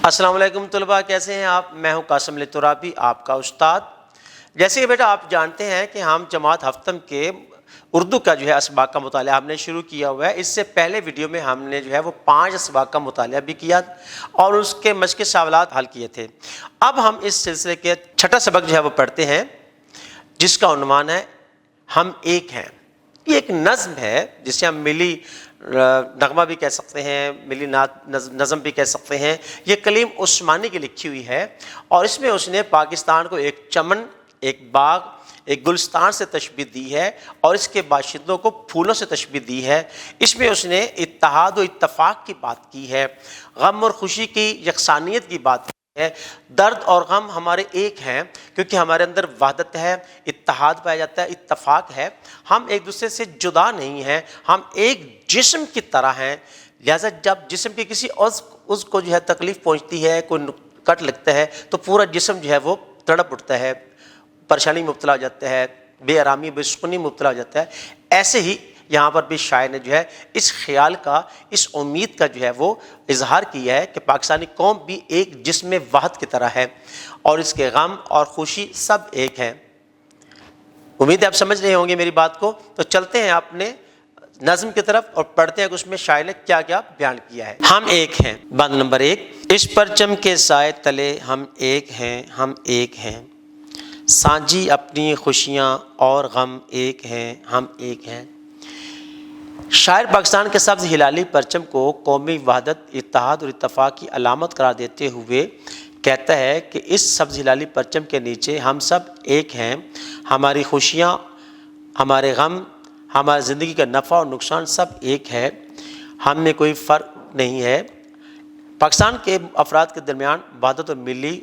السلام علیکم طلباء، کیسے ہیں آپ؟ میں ہوں قاسم علی ترابی، آپ کا استاد۔ جیسے کہ بیٹا آپ جانتے ہیں کہ ہم جماعت ہفتم کے اردو کا اسباق کا مطالعہ ہم نے شروع کیا ہوا ہے۔ اس سے پہلے ویڈیو میں ہم نے وہ 5 اسباق کا مطالعہ بھی کیا اور اس کے مشق سوالات حل کیے تھے۔ اب ہم اس سلسلے کے چھٹا سبق وہ پڑھتے ہیں، جس کا عنوان ہے ہم ایک ہیں۔ یہ ایک نظم ہے جسے ہم ملی نغمہ بھی کہہ سکتے ہیں، ملی نظم بھی کہہ سکتے ہیں۔ یہ کلیم عثمانی کی لکھی ہوئی ہے اور اس میں اس نے پاکستان کو ایک چمن، ایک باغ، ایک گلستان سے تشبیہ دی ہے اور اس کے باشندوں کو پھولوں سے تشبیہ دی ہے۔ اس میں اس نے اتحاد و اتفاق کی بات کی ہے، غم اور خوشی کی یکسانیت کی بات کی ہے۔ درد اور غم ہمارے ایک ہیں کیونکہ ہمارے اندر وحدت ہے، اتحاد پایا جاتا ہے، اتفاق ہے۔ ہم ایک دوسرے سے جدا نہیں ہیں، ہم ایک جسم کی طرح ہیں۔ لہذا جب جسم کے کسی عضو کو تکلیف پہنچتی ہے، کوئی کٹ لگتا ہے تو پورا جسم وہ تڑپ اٹھتا ہے، پریشانی میں مبتلا ہو جاتا ہے، بے آرامی بے سکونی میں مبتلا ہو جاتا ہے۔ ایسے ہی یہاں پر بھی شاعر نے اس خیال کا، اس امید کا وہ اظہار کیا ہے کہ پاکستانی قوم بھی ایک جسم واحد کی طرح ہے اور اس کے غم اور خوشی سب ایک ہیں۔ امید ہے آپ سمجھ رہے ہوں گے میری بات کو۔ تو چلتے ہیں اپنے نظم کی طرف اور پڑھتے ہیں کہ اس میں شاعر نے کیا کیا بیان کیا ہے۔ ہم ایک ہیں، بند نمبر 1۔ اس پرچم کے سائے تلے ہم ایک ہیں، ہم ایک ہیں، سانجھی اپنی خوشیاں اور غم ایک ہیں، ہم ایک ہیں۔ شاعر پاکستان کے سبز ہلالی پرچم کو قومی وحدت، اتحاد اور اتفاق کی علامت قرار دیتے ہوئے کہتا ہے کہ اس سبز ہلالی پرچم کے نیچے ہم سب ایک ہیں، ہماری خوشیاں، ہمارے غم، ہماری زندگی کا نفع اور نقصان سب ایک ہے، ہم میں کوئی فرق نہیں ہے۔ پاکستان کے افراد کے درمیان وحدت اور ملی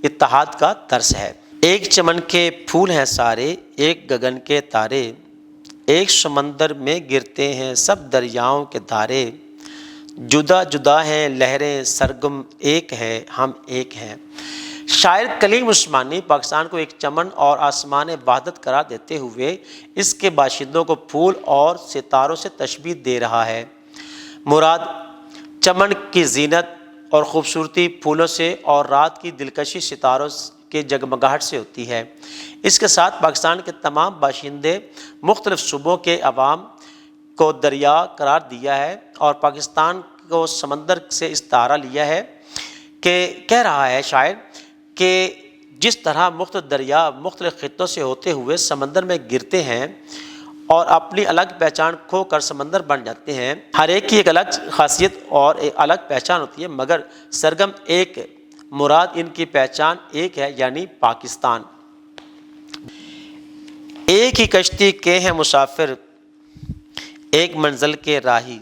اتحاد کا درس ہے۔ ایک چمن کے پھول ہیں سارے، ایک گگن کے تارے، ایک سمندر میں گرتے ہیں سب دریاؤں کے دھارے، جدا جدا ہیں لہریں سرگم ایک ہے، ہم ایک ہیں۔ شاعر کلیم عثمانی پاکستان کو ایک چمن اور آسمان وحدت قرار دیتے ہوئے اس کے باشندوں کو پھول اور ستاروں سے تشبیہ دے رہا ہے۔ مراد چمن کی زینت اور خوبصورتی پھولوں سے اور رات کی دلکشی ستاروں کے جگمگاہٹ سے ہوتی ہے۔ اس کے ساتھ پاکستان کے تمام باشندے مختلف صوبوں کے عوام کو دریا قرار دیا ہے اور پاکستان کو سمندر سے استعارہ لیا ہے کہ کہہ رہا ہے شاعر کہ جس طرح مختلف دریا مختلف خطوں سے ہوتے ہوئے سمندر میں گرتے ہیں اور اپنی الگ پہچان کھو کر سمندر بن جاتے ہیں، ہر ایک کی ایک الگ خاصیت اور ایک الگ پہچان ہوتی ہے مگر سرگم ایک، مراد ان کی پہچان ایک ہے، یعنی پاکستان۔ ایک ہی کشتی کے ہیں مسافر، ایک منزل کے راہی،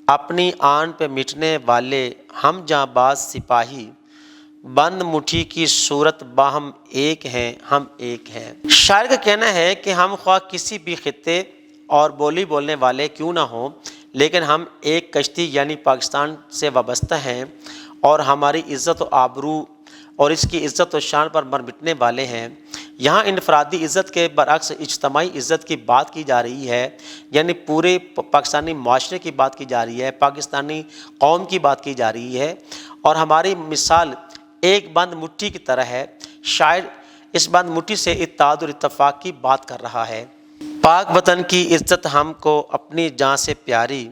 اپنی آن پہ مٹنے والے ہم جاں باز سپاہی، بند مٹھی کی صورت باہم ایک ہیں، ہم ایک ہیں۔ شاعر کا کہنا ہے کہ ہم خواہ کسی بھی خطے اور بولی بولنے والے کیوں نہ ہوں لیکن ہم ایک کشتی یعنی پاکستان سے وابستہ ہیں اور ہماری عزت و آبرو اور اس کی عزت و شان پر مر مٹنے والے ہیں۔ یہاں انفرادی عزت کے برعکس اجتماعی عزت کی بات کی جا رہی ہے، یعنی پورے پاکستانی معاشرے کی بات کی جا رہی ہے، پاکستانی قوم کی بات کی جا رہی ہے اور ہماری مثال ایک بند مٹھی کی طرح ہے۔ شاعر اس بند مٹھی سے اتحاد اور اتفاق کی بات کر رہا ہے۔ پاک وطن کی عزت ہم کو اپنی جان سے پیاری،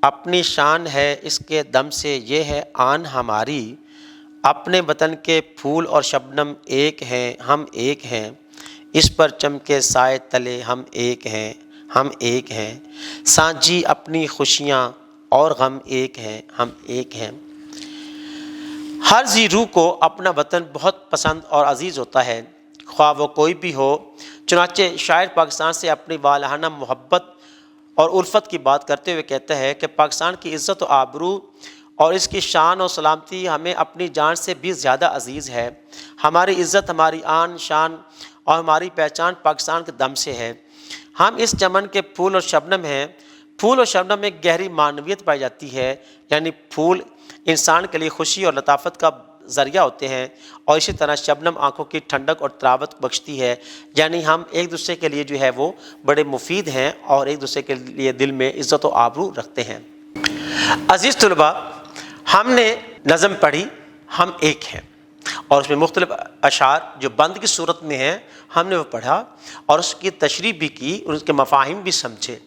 اپنی شان ہے اس کے دم سے یہ ہے آن ہماری، اپنے وطن کے پھول اور شبنم ایک ہیں، ہم ایک ہیں، اس پرچم کے سائے تلے ہم ایک ہیں، ہم ایک ہیں، سانجھی اپنی خوشیاں اور غم ایک ہیں، ہم ایک ہیں۔ ہر ذی روح کو اپنا وطن بہت پسند اور عزیز ہوتا ہے، خواہ وہ کوئی بھی ہو۔ چنانچہ شاعر پاکستان سے اپنی والہانہ محبت اور الفت کی بات کرتے ہوئے کہتا ہے کہ پاکستان کی عزت و آبرو اور اس کی شان و سلامتی ہمیں اپنی جان سے بھی زیادہ عزیز ہے۔ ہماری عزت، ہماری آن شان اور ہماری پہچان پاکستان کے دم سے ہے۔ ہم اس چمن کے پھول اور شبنم ہیں۔ پھول اور شبنم میں گہری معنویت پائی جاتی ہے، یعنی پھول انسان کے لیے خوشی اور لطافت کا ذریعہ ہوتے ہیں اور اسی طرح شبنم آنکھوں کی ٹھنڈک اور تراوت بخشتی ہے، یعنی ہم ایک دوسرے کے لیے وہ بڑے مفید ہیں اور ایک دوسرے کے لیے دل میں عزت و آبرو رکھتے ہیں۔ عزیز طلباء، ہم نے نظم پڑھی ہم ایک ہیں، اور اس میں مختلف اشعار جو بند کی صورت میں ہیں ہم نے وہ پڑھا اور اس کی تشریح بھی کی اور اس کے مفاہیم بھی سمجھے۔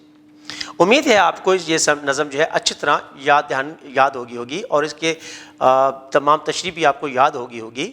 امید ہے آپ کو یہ سب نظم جو ہے اچھی طرح یاد ہوگی اور اس کے تمام تشریح بھی آپ کو یاد ہوگی